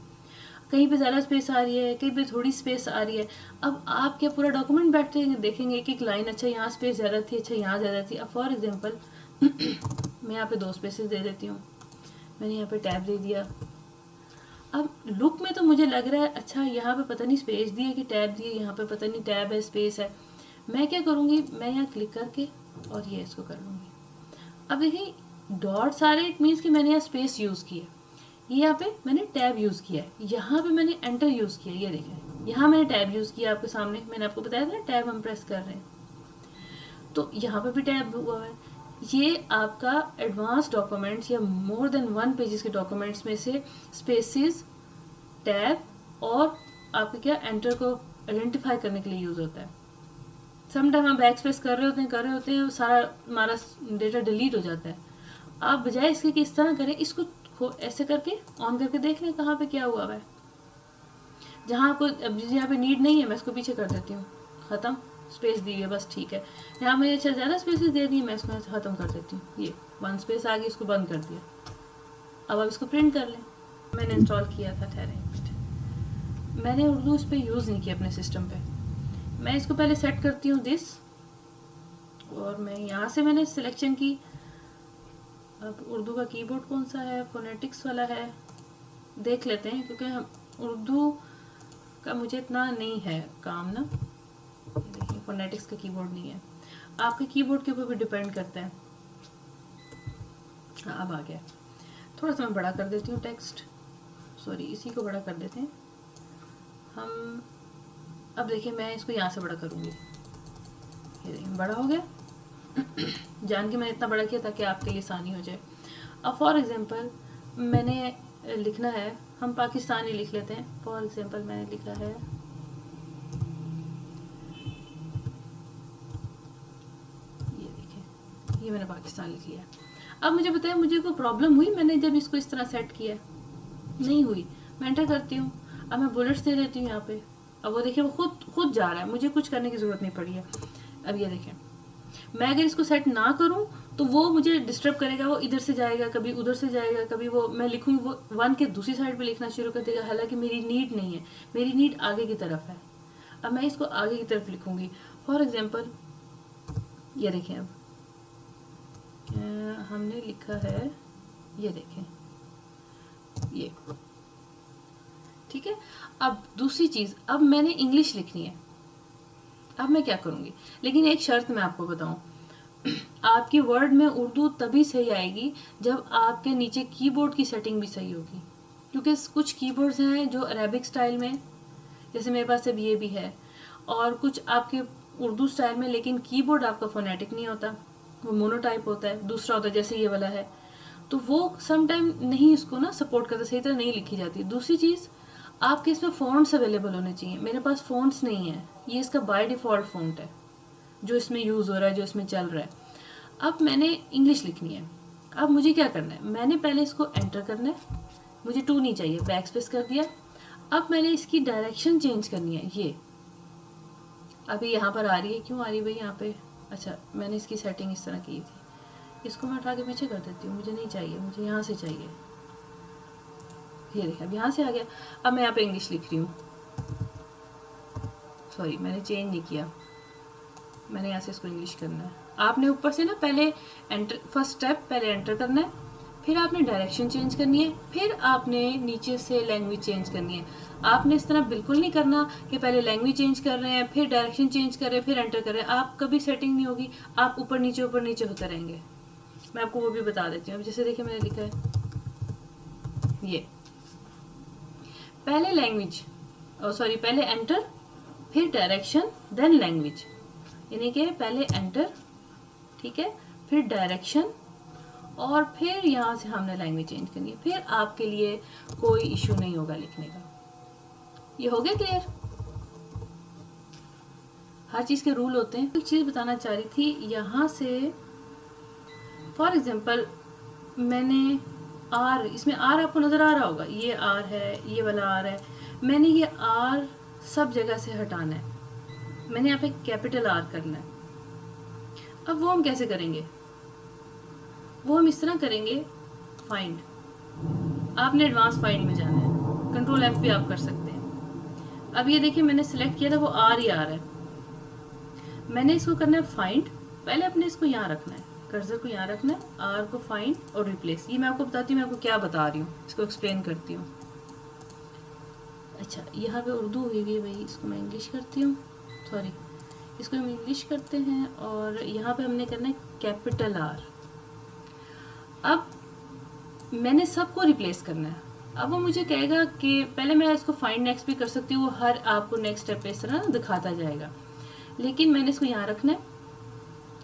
कहीं पे ज़्यादा स्पेस आ रही है, कहीं पे थोड़ी स्पेस आ रही है। अब आप क्या पूरा डॉक्यूमेंट बैठते देखेंगे एक एक लाइन, अच्छा यहाँ स्पेस ज़्यादा थी, अच्छा यहाँ ज़्यादा थी। अब फॉर एग्जाम्पल मैं यहाँ पे 2 स्पेसेस दे देती हूँ, मैंने यहाँ पे टैब दे दिया। अब लुक में तो मुझे लग रहा है अच्छा यहाँ पे पता नहीं स्पेस दी है कि टैब दी है, यहाँ पे पता नहीं टैब है स्पेस है। मैं क्या करूँगी, मैं यहाँ क्लिक करके और ये इसको कर लूँगी। अब देखिए डॉट्स आ रहे, इट मीन्स कि मैंने यहाँ स्पेस यूज़ की है, यहाँ पे मैंने टैब यूज़ किया है, यहाँ पे मैंने एंटर यूज़ किया है। ये देखें यहाँ मैंने टैब यूज़ किया आपके सामने, मैंने आपको बताया था ना टैब हम प्रेस कर रहे हैं, तो यहाँ पे भी टैब हुआ है। ये आपका एडवांस डॉक्यूमेंट्स या मोर देन 1 पेजेस के डॉक्यूमेंट्स में से स्पेसेस, टैब और आपके क्या एंटर को आइडेंटिफाई करने के लिए यूज़ होता है। समटाइम हम बैक स्पेस कर रहे होते हैं सारा हमारा डेटा डिलीट हो जाता है। आप बजाय इसके कि इस तरह करें, इसको ऐसे करके ऑन करके देख लें कहाँ पे क्या हुआ है। जहाँ आपको यहाँ पे नीड नहीं है मैं इसको पीछे कर देती हूँ, ख़त्म, स्पेस दी है बस, ठीक है। यहाँ मुझे अच्छा ज़्यादा स्पेसेस दे दी, मैं इसको ख़त्म कर देती हूँ। ये 1 स्पेस आ गई, इसको बंद कर दिया। अब आप इसको प्रिंट कर लें। मैंने इंस्टॉल किया था, ठहरें, मैंने उर्दू इस पर यूज़ नहीं किया अपने सिस्टम पे। मैं इसको पहले सेट करती हूँ दिस, और मैं यहाँ से मैंने सिलेक्शन की। अब उर्दू का कीबोर्ड कौन सा है, फोनेटिक्स वाला है, देख लेते हैं क्योंकि हम उर्दू का मुझे इतना नहीं है काम ना। देखिए फोनेटिक्स का कीबोर्ड नहीं है। आपके कीबोर्ड के ऊपर भी डिपेंड करता है। हाँ अब आ गया। थोड़ा सा मैं बड़ा कर देती हूँ टेक्स्ट, सॉरी इसी को बड़ा कर देते हैं हम। अब देखिए मैं इसको यहाँ से बड़ा करूँगी, ये देखिए बड़ा हो गया। जान के मैंने इतना बड़ा किया ताकि आपके लिए आसानी हो जाए। अब फॉर एग्जांपल मैंने लिखना है, हम पाकिस्तानी लिख लेते हैं। फॉर एग्जांपल मैंने लिखा है ये देखिए, ये मैंने पाकिस्तान लिख लिया। अब मुझे बताया मुझे कोई प्रॉब्लम हुई मैंने जब इसको इस तरह सेट किया? नहीं हुई। मैं एंटर करती हूँ, अब मैं बुलेट्स दे देती हूँ यहाँ पे। अब वो देखिए वो खुद जा रहा है, मुझे कुछ करने की ज़रूरत नहीं पड़ी है। अब ये देखें, मैं अगर इसको सेट ना करूं तो वो मुझे डिस्टर्ब करेगा, वो इधर से जाएगा, कभी उधर से जाएगा, कभी वो मैं लिखूंगी वो 1 के दूसरी साइड पे लिखना शुरू कर देगा, हालांकि मेरी नीड नहीं है, मेरी नीड आगे की तरफ है। अब मैं इसको आगे की तरफ लिखूंगी। फॉर एग्जांपल ये देखें, अब हमने लिखा है ये देखें ये, ठीक है। अब दूसरी चीज़, अब मैंने इंग्लिश लिखनी है। अब मैं क्या करूँगी, लेकिन एक शर्त मैं आपको बताऊँ, आपकी वर्ड में उर्दू तभी सही आएगी जब आपके नीचे कीबोर्ड की सेटिंग भी सही होगी। क्योंकि कुछ कीबोर्ड्स हैं जो अरेबिक स्टाइल में, जैसे मेरे पास अब ये भी है, और कुछ आपके उर्दू स्टाइल में, लेकिन कीबोर्ड आपका फोनेटिक नहीं होता, वो मोनोटाइप होता है, दूसरा होता है जैसे ये वाला है, तो वो सम टाइम नहीं इसको ना सपोर्ट करता, सही तरह नहीं लिखी जाती। दूसरी चीज़, आपके इसमें फ़ॉन्ट्स अवेलेबल होने चाहिए। मेरे पास फ़ॉन्ट्स नहीं है, ये इसका बाय डिफ़ॉल्ट फ़ॉन्ट है जो इसमें यूज़ हो रहा है, जो इसमें चल रहा है। अब मैंने इंग्लिश लिखनी है। अब मुझे क्या करना है, मैंने पहले इसको एंटर करना है, मुझे 2 नहीं चाहिए, बैक स्पेस कर दिया। अब मैंने इसकी डायरेक्शन चेंज करनी है। ये अभी यहाँ पर आ रही है, क्यों आ रही है भाई यहाँ पे? अच्छा, मैंने इसकी सेटिंग इस तरह की थी, इसको मैं उठा के पीछे कर देती हूँ, मुझे नहीं चाहिए, मुझे यहाँ से चाहिए। ये देखा, अब यहाँ से आ गया। अब मैं यहाँ पे इंग्लिश लिख रही हूँ, सॉरी मैंने चेंज नहीं किया, मैंने यहाँ से इसको इंग्लिश करना है। आपने ऊपर से ना पहले एंटर, फर्स्ट स्टेप पहले एंटर करना है, फिर आपने डायरेक्शन चेंज करनी है, फिर आपने नीचे से लैंग्वेज चेंज करनी है। आपने इस तरह बिल्कुल नहीं करना कि पहले लैंग्वेज चेंज कर रहे हैं, फिर डायरेक्शन चेंज कर रहे हैं, फिर एंटर कर रहे हैं। आप कभी सेटिंग नहीं होगी, आप ऊपर नीचे होते रहेंगे। मैं आपको वो भी बता देती हूँ। अब जैसे देखिए मैंने लिखा है ये, पहले लैंग्वेज, सॉरी पहले एंटर, फिर डायरेक्शन, देन लैंग्वेज, यानी कि पहले एंटर, ठीक है, फिर डायरेक्शन, और फिर यहाँ से हमने लैंग्वेज चेंज करनी है। फिर आपके लिए कोई इशू नहीं होगा लिखने का। ये हो गया क्लियर? हर चीज़ के रूल होते हैं। एक चीज़ बताना चाह रही थी, यहाँ से फॉर एग्जांपल मैंने आर, इसमें आर आपको नज़र आ रहा होगा, ये आर है, ये वाला आर है, मैंने ये आर सब जगह से हटाना है, मैंने यहाँ पे कैपिटल आर करना है। अब वो हम कैसे करेंगे? वो हम इस तरह करेंगे, फाइंड, आपने एडवांस फाइंड में जाना है, कंट्रोल F भी आप कर सकते हैं। अब ये देखिए मैंने सिलेक्ट किया था, वो आर ही आ रहा है, मैंने इसको करना है फाइंड, पहले अपने इसको यहाँ रखना है, कर्सर को यहाँ रखना है, आर को फाइंड और रिप्लेस। ये मैं आपको बताती हूँ, मैं आपको क्या बता रही हूँ, इसको एक्सप्लेन करती हूँ। अच्छा, यहाँ पे उर्दू हुई है भाई, इसको मैं इंग्लिश करती हूँ, सॉरी इसको हम इंग्लिश करते हैं, और यहाँ पे हमने करना है कैपिटल आर। अब मैंने सबको रिप्लेस करना है। अब वो मुझे कहेगा कि पहले मैं इसको फाइंड नेक्स्ट भी कर सकती हूँ, हर आपको नेक्स्ट स्टेप पे इस तरह दिखाता जाएगा, लेकिन मैंने इसको यहाँ रखना है,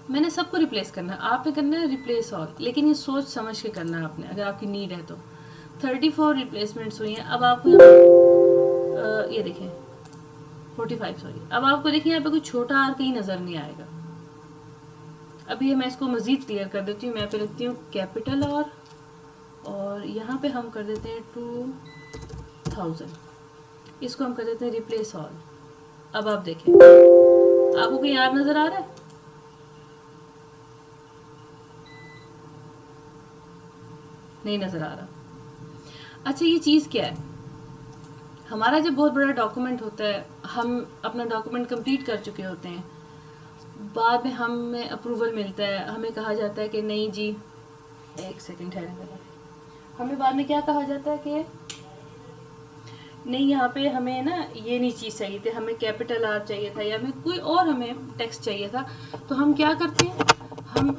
मैंने सबको रिप्लेस करना है। आपने करना है रिप्लेस ऑल, लेकिन ये सोच समझ के करना है आपने, अगर आपकी नीड है तो। 34 रिप्लेसमेंट्स हुई हैं। अब आपको ये देखें 45, सॉरी, अब आपको देखिए यहाँ पे कोई छोटा आर कहीं नज़र नहीं आएगा। अभी मैं इसको मज़ीद क्लियर कर देती हूँ, मैं पे लिखती हूँ कैपिटल आर, और यहाँ पे हम कर देते हैं 2000, इसको हम कर देते हैं रिप्लेस ऑल। अब आप देखें, आपको कहीं आर नज़र आ रहा है? नहीं नज़र आ रहा। अच्छा, ये चीज़ क्या है? हमारा जब बहुत बड़ा डॉक्यूमेंट होता है, हम अपना डॉक्यूमेंट कंप्लीट कर चुके होते हैं, बाद में हमें अप्रूवल मिलता है, हमें कहा जाता है कि नहीं जी, एक सेकंड ठहरें, हमें बाद में क्या कहा जाता है कि नहीं, यहाँ पे हमें ना ये नहीं चीज़ चाहिए थी, हमें कैपिटल आर चाहिए था या हमें कोई और हमें टेक्स्ट चाहिए था। तो हम क्या करते हैं, हम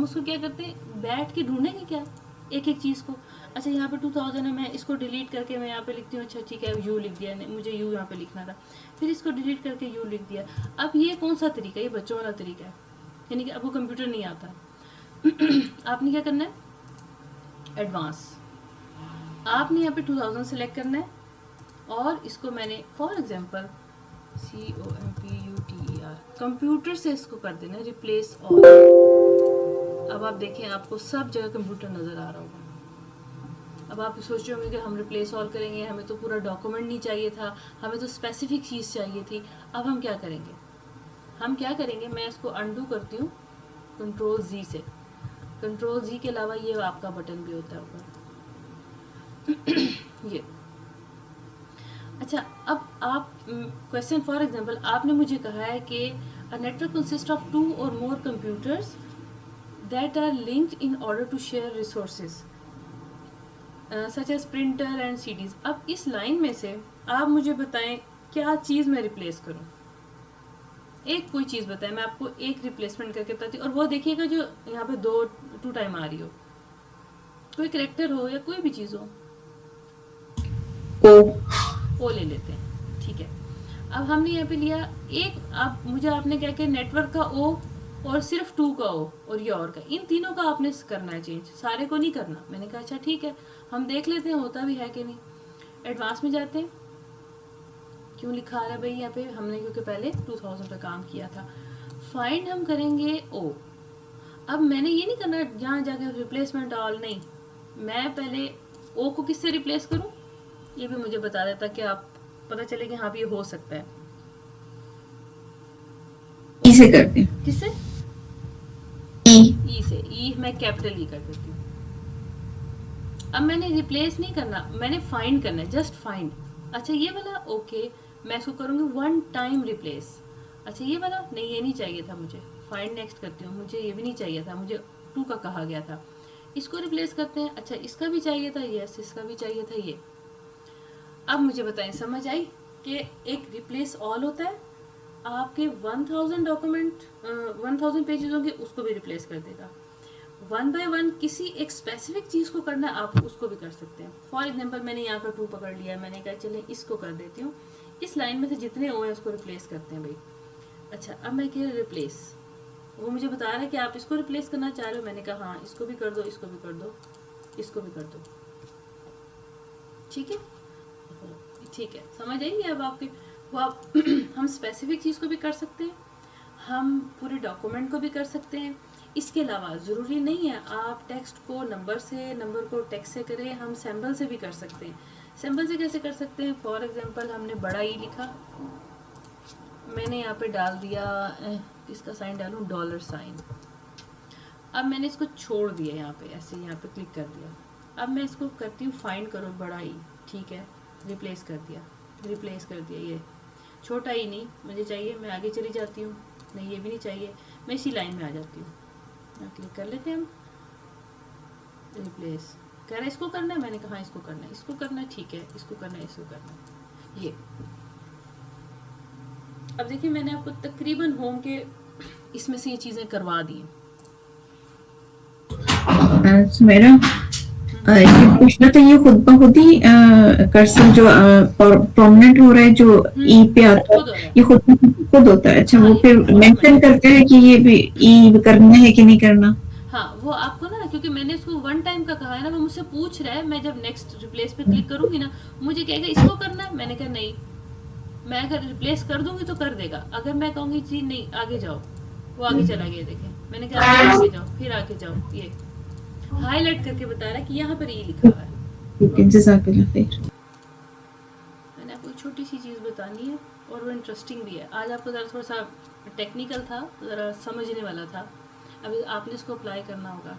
उसको क्या करते हैं, बैठ के ढूंढेंगे क्या एक एक चीज़ को। अच्छा यहाँ पे 2000 है, मैं इसको डिलीट करके मैं यहाँ पे लिखती हूँ, अच्छा ठीक है यू लिख दिया, नहीं मुझे यू यहाँ पे लिखना था, फिर इसको डिलीट करके यू लिख दिया। अब ये कौन सा तरीका है, ये बच्चों वाला तरीका है, यानी कि आपको कंप्यूटर नहीं आता। आपने क्या करना है, एडवांस, आपने यहाँ पे 2000 सेलेक्ट करना है और इसको मैंने फॉर एग्जांपल COMPUTER कंप्यूटर से इसको कर देना है रिप्लेस ऑल। अब आप देखें आपको सब जगह कंप्यूटर नज़र आ रहा होगा। अब आप सोच रहे होंगे कि हम रिप्लेस ऑल करेंगे, हमें तो पूरा डॉक्यूमेंट नहीं चाहिए था, हमें तो स्पेसिफिक चीज़ चाहिए थी। अब हम क्या करेंगे, मैं इसको अनडू करती हूँ कंट्रोल Z से। कंट्रोल Z के अलावा ये आपका बटन भी होता है ऊपर ये। अच्छा अब आप क्वेश्चन फॉर एग्जांपल आपने मुझे कहा है कि a network consist of 2 or more computers that are linked in order to share resources such as printer and CDs। अब इस लाइन में से आप मुझे बताएं क्या चीज़ मैं रिप्लेस करूं, एक कोई चीज़ बताएं, मैं आपको एक रिप्लेसमेंट करके बताती हूँ। और वो देखिएगा जो यहाँ पे 2 टाइम आ रही हो, कोई करेक्टर हो या कोई भी चीज़ हो, ओ ले लेते हैं, ठीक है। अब हमने यहाँ पे लिया एक, अब मुझे आपने क्या किया, नेटवर्क का ओ और सिर्फ 2 का ओ और योर का, इन तीनों का आपने करना है चेंज, सारे को नहीं करना। मैंने कहा अच्छा ठीक है हम देख लेते हैं होता भी है कि नहीं। एडवांस में जाते हैं, क्यों लिखा आ रहा है भाई यहाँ पे, हमने क्योंकि पहले 2000 पे काम किया था। फाइंड हम करेंगे ओ। अब मैंने ये नहीं करना जहाँ जाके रिप्लेसमेंट ऑल, नहीं, मैं पहले ओ को किससे रिप्लेस करूँ ये भी मुझे बता देता कि आप पता चले कि हाँ भी ये हो सकता है। इसे करते हैं, किससे, ई ई से, ई मैं कैपिटल ई कर देती हूँ। अब मैंने रिप्लेस नहीं करना, मैंने फाइंड करना है, जस्ट फाइंड। अच्छा ये वाला ओके, मैं इसको करूँगी 1 टाइम रिप्लेस। अच्छा ये वाला नहीं, ये नहीं चाहिए था मुझे, फाइंड नेक्स्ट करती हूँ, मुझे ये भी नहीं चाहिए था, मुझे 2 का कहा गया था, इसको रिप्लेस करते हैं। अच्छा इसका भी चाहिए था, यस इसका भी चाहिए था ये। अब मुझे बताएं समझ आई कि एक रिप्लेस ऑल होता है, आपके 1000 डॉक्यूमेंट 1000 पेजेस होंगे उसको भी रिप्लेस कर देगा। 1 बाय 1 किसी एक स्पेसिफिक चीज़ को करना है आप उसको भी कर सकते हैं। फॉर एग्जांपल मैंने यहाँ पर 2 पकड़ लिया, मैंने कहा चले इसको कर देती हूँ, इस लाइन में से जितने हो हैं उसको रिप्लेस करते हैं भाई। अच्छा अब मैं कह रिप्लेस, वो मुझे बता रहा है कि आप इसको रिप्लेस करना चाह रहे हो, मैंने कहा हाँ इसको भी कर दो, इसको भी कर दो, इसको भी कर दो, ठीक है ठीक है, समझ आएंगे अब आपके वो आप हम स्पेसिफिक चीज़ को भी कर सकते हैं, हम पूरे डॉक्यूमेंट को भी कर सकते हैं। इसके अलावा ज़रूरी नहीं है आप टेक्स्ट को नंबर से, नंबर को टेक्स्ट से करें, हम सिंबल से भी कर सकते हैं। सिंबल से कैसे कर सकते हैं, फॉर एग्जांपल हमने बड़ा ई लिखा, मैंने यहाँ पे डाल दिया किसका साइन डालूँ, $। अब मैंने इसको छोड़ दिया यहाँ पे, ऐसे यहाँ पे क्लिक कर दिया। अब मैं इसको करती हूँ फाइंड करो बड़ा ई, ठीक है, रिप्लेस कर दिया, ये छोटा ही नहीं मुझे चाहिए, मैं आगे चली जाती हूँ, नहीं ये भी नहीं चाहिए, मैं इसी लाइन में आ जाती हूँ, क्लिक कर लेते हैं हम, रिप्लेस कह रहा है इसको करना है, मैंने कहा इसको करना है, इसको करना है, ठीक है इसको करना है, इसको करना है, ये। अब देखिए मैंने आपको तकरीबन होम के इसमें से ये चीज़ें करवा दी। मेरा ये पूछना था, ये खुद ब खुद ही कर्सर जो प्रोमिनेंट हो रहा है जो ई पे आता है, ये खुद होता है। अच्छा वो फिर मेंशन करते हैं कि ये भी ई करना है कि नहीं करना। हाँ वो आपको ना, क्योंकि मैंने इसको 1 टाइम का कहा है ना, वो मुझसे पूछ रहा है, मैं जब नेक्स्ट रिप्लेस पे क्लिक करूंगी ना मुझे कहेगा इसको करना है, मैंने कहा नहीं, मैं अगर रिप्लेस कर दूंगी तो कर देगा, अगर मैं कहूँगी जी नहीं आगे जाओ, वो आगे चला गया, देखें मैंने कहा आगे जाओ, फिर आगे जाओ, ये हाईलाइट करके बता रहा है कि यहाँ पर ये लिखा हुआ है। ठीक है, जज़ाकल्लाह खैर। मैंने आपको छोटी सी चीज़ बतानी है और वो इंटरेस्टिंग भी है। आज आपको ज़रा थोड़ा सा टेक्निकल था, ज़रा समझने वाला था, अभी आपने इसको अप्लाई करना होगा।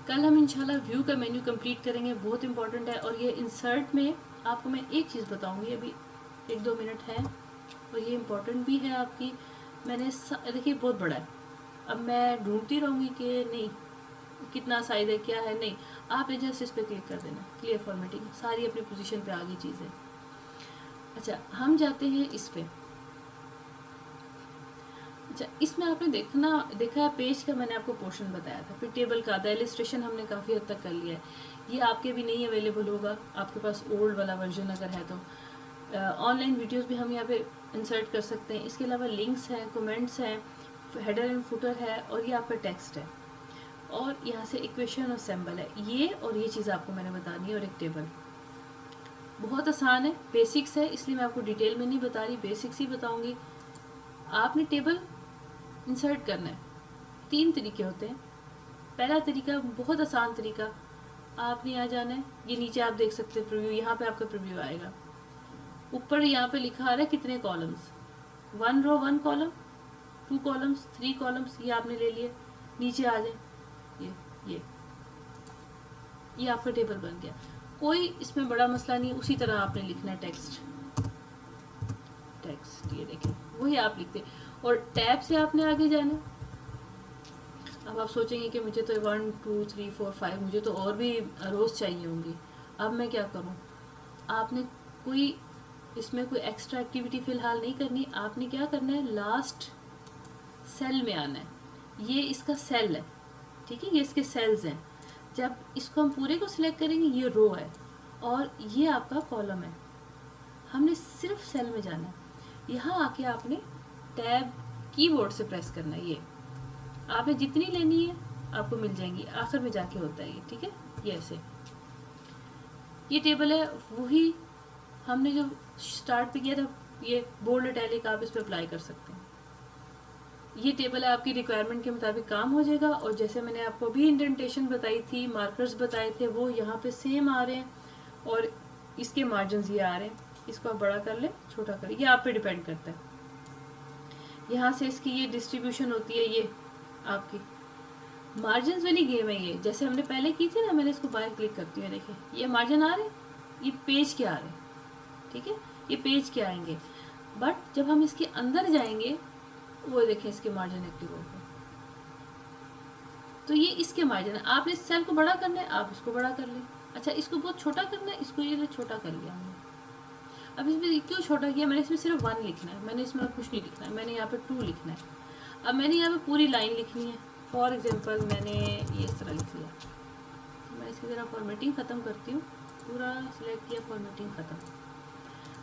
कल हम इंशाल्लाह व्यू का मेन्यू कंप्लीट करेंगे, बहुत इंपॉर्टेंट है। और ये इंसर्ट में आपको मैं एक चीज़ बताऊंगी, अभी 1-2 मिनट है और ये इंपॉर्टेंट भी है आपकी। मैंने देखिए बहुत बड़ा है, अब मैं ढूंढती रहूँगी कि नहीं कितना साइज है, क्या है, नहीं, आपने जस्ट इस पर क्लिक कर देना, क्लियर फॉर्मेटिंग, सारी अपनी पोजीशन पे आ गई चीज़ें। अच्छा, हम जाते हैं इस पे। अच्छा, इसमें आपने देखा है पेज का मैंने आपको पोर्शन बताया था, फिर टेबल का था, इलिस्ट्रेशन हमने काफ़ी हद तक कर लिया है। ये आपके भी नहीं अवेलेबल होगा, आपके पास ओल्ड वाला वर्जन अगर है तो। ऑनलाइन वीडियोस भी हम यहाँ पे इंसर्ट कर सकते हैं। इसके अलावा लिंक्स हैं, कमेंट्स हैं, हेडर एंड फुटर है, और ये आपका टेक्स्ट है, और यहाँ से इक्वेशन और सिंबल है, ये और ये चीज़ आपको मैंने बतानी है, और एक टेबल। बहुत आसान है, बेसिक्स है, इसलिए मैं आपको डिटेल में नहीं बता रही, बेसिक्स ही बताऊंगी। आपने टेबल इंसर्ट करना है, 3 तरीके होते हैं। पहला तरीका बहुत आसान तरीका, आपने यहाँ जाना है, ये नीचे आप देख सकते हैं प्रीव्यू, यहाँ पे आपका प्रीव्यू आएगा, ऊपर यहाँ पे लिखा आ रहा है कितने कॉलम्स, 1 रो 1 कॉलम, 2 कॉलम्स 3 कॉलम्स, ये आपने ले लिए। नीचे आ जाए, ये आपका टेबल बन गया। कोई इसमें बड़ा मसला नहीं है, उसी तरह आपने लिखना है टेक्स्ट, ये देखें वही आप लिखते, और टैब से आपने आगे जाना। अब आप सोचेंगे कि मुझे तो 1 2 3 4 5 मुझे तो और भी रोज चाहिए होंगी, अब मैं क्या करूं? आपने कोई इसमें कोई एक्स्ट्रा एक्टिविटी फिलहाल नहीं करनी, आपने क्या करना है, लास्ट सेल में आना है। ये इसका सेल है, ठीक है, ये इसके सेल्स हैं। जब इसको हम पूरे को सिलेक्ट करेंगे, ये रो है और ये आपका कॉलम है, हमने सिर्फ सेल में जाना है। यहाँ आके आपने टैब कीबोर्ड से प्रेस करना है, ये आपने जितनी लेनी है आपको मिल जाएंगी, आखिर में जाके होता है ये, ठीक है, ये ऐसे। ये टेबल है वही हमने जो स्टार्ट पे किया था, ये बोल्ड इटैलिक आप इस पर अप्लाई कर सकते हैं। ये टेबल है, आपकी रिक्वायरमेंट के मुताबिक काम हो जाएगा। और जैसे मैंने आपको अभी इंडेंटेशन बताई थी, मार्कर्स बताए थे, वो यहाँ पे सेम आ रहे हैं, और इसके मार्जिन ये आ रहे हैं। इसको आप बड़ा कर ले, छोटा कर ले, ये आप पे डिपेंड करता है। यहाँ से इसकी ये डिस्ट्रीब्यूशन होती है, ये आपकी मार्जिन वाली गेम है ये, जैसे हमने पहले की थी ना। मैंने इसको बाहर क्लिक करती हूँ, देखिए ये मार्जिन आ रहे हैं, ये पेज के आ रहे हैं, ठीक है, ये पेज के आएंगे। बट जब हम इसके अंदर जाएंगे, वो देखें इसके मार्जिन एक्टिव हो गए, तो ये इसके मार्जिन है। आपने इस सेल को बड़ा करना है, आप इसको बड़ा कर लें। अच्छा, इसको बहुत छोटा करना है, इसको ये छोटा कर लिया हमने। अब इसमें क्यों छोटा किया, मैंने इसमें सिर्फ 1 लिखना है, मैंने इसमें कुछ नहीं लिखना है, मैंने यहाँ पे 2 लिखना है। अब मैंने यहाँ पे पूरी लाइन लिखनी है। फॉर एग्जांपल मैंने ये इस तरह लिख लिया, मैं इसकी ज़रा फॉर्मेटिंग ख़त्म करती हूँ, पूरा सिलेक्ट किया, फॉर्मेटिंग ख़त्म।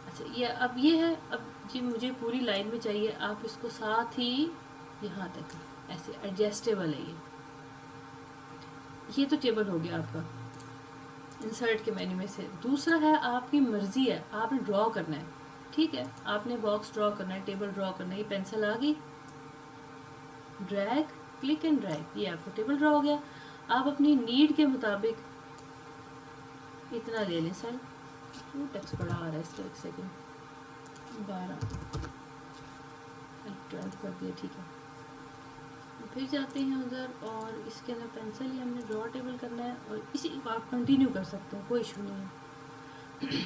अच्छा, ये अब ये है, अब जी मुझे पूरी लाइन में चाहिए, आप इसको साथ ही यहाँ तक ऐसे एडजस्टेबल है ये तो टेबल हो गया आपका इंसर्ट के मेन्यू में से। दूसरा है, आपकी मर्जी है, आपने ड्रॉ करना है, ठीक है, आपने बॉक्स ड्रॉ करना है, टेबल ड्रॉ करना है। ये पेंसिल आ गई, ड्रैग, क्लिक एंड ड्रैग, ये आपका टेबल ड्रॉ हो गया। आप अपनी नीड के मुताबिक इतना ले लें। सर वो टेक्स्ट बड़ा आ रहा है इसका, 1 सेकेंड, 12 12 कर दिया, ठीक है। फिर जाते हैं उधर, और इसके अंदर पेंसिल ही हमने ड्रॉ टेबल करना है, और इसी को आप कंटिन्यू कर सकते हैं, कोई इशू नहीं है।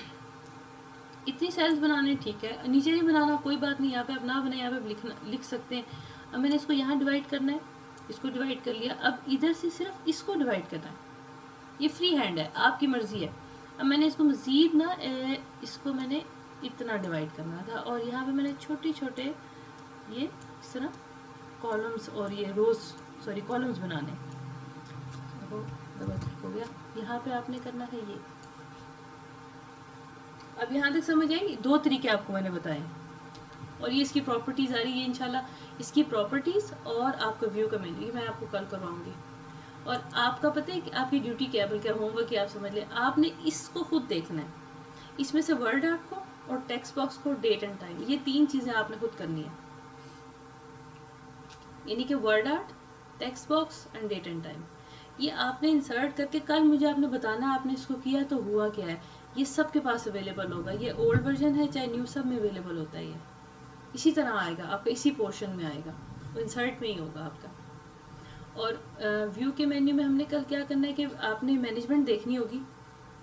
इतनी सेल्स बनाने, ठीक है, नीचे नहीं बनाना कोई बात नहीं, यहाँ पे आप ना बनाए, यहाँ पे लिख सकते हैं। अब मैंने इसको यहाँ डिवाइड करना है, इसको डिवाइड कर लिया। अब इधर से सिर्फ इसको डिवाइड करना है, ये फ्री हैंड है, आपकी मर्जी है। अब मैंने इसको मज़ीद ना, इसको मैंने इतना डिवाइड करना था, और यहाँ पे मैंने छोटे छोटे ये इस तरह कॉलम्स और ये रोज, सॉरी कॉलम्स बनाने। देखो डबल क्लिक हो गया, यहाँ पे आपने करना है ये। अब यहाँ तक समझ आई, 2 तरीके आपको मैंने बताए, और ये इसकी प्रॉपर्टीज़ आ रही है इंशाल्लाह। इसकी प्रॉपर्टीज़ और आपका व्यू का मेन्यू, ये मैं आपको कल करवाऊंगी। और आपका पता है कि आपकी ड्यूटी क्या, बल्कि होमवर्क कि आप समझ लें, आपने इसको खुद देखना है। इसमें से वर्ड आर्ट को और टेक्स्ट बॉक्स को, डेट एंड टाइम, ये 3 चीज़ें आपने खुद करनी है। यानी कि word art, text box and date and time, ये आपने इंसर्ट करके कल मुझे आपने बताना आपने इसको किया तो हुआ क्या है। ये सबके पास अवेलेबल होगा, ये ओल्ड वर्जन है चाहे न्यू, सब में अवेलेबल होता है। ये इसी तरह आएगा आपका, इसी पोर्शन में आएगा, वो इंसर्ट में ही होगा आपका। और व्यू के मेन्यू में हमने कल क्या करना है कि आपने मैनेजमेंट देखनी होगी,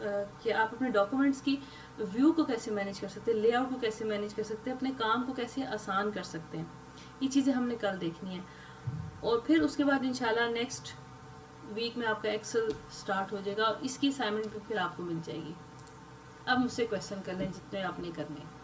कि आप अपने डॉक्यूमेंट्स की व्यू को कैसे मैनेज कर सकते हैं, लेआउट को कैसे मैनेज कर सकते हैं, अपने काम को कैसे आसान कर सकते हैं। ये चीज़ें हमने कल देखनी है। और फिर उसके बाद इंशाल्लाह नेक्स्ट वीक में आपका एक्सेल स्टार्ट हो जाएगा और इसकी असाइनमेंट भी फिर आपको मिल जाएगी। अब मुझसे क्वेश्चन कर लें जितने आपने करने हैं।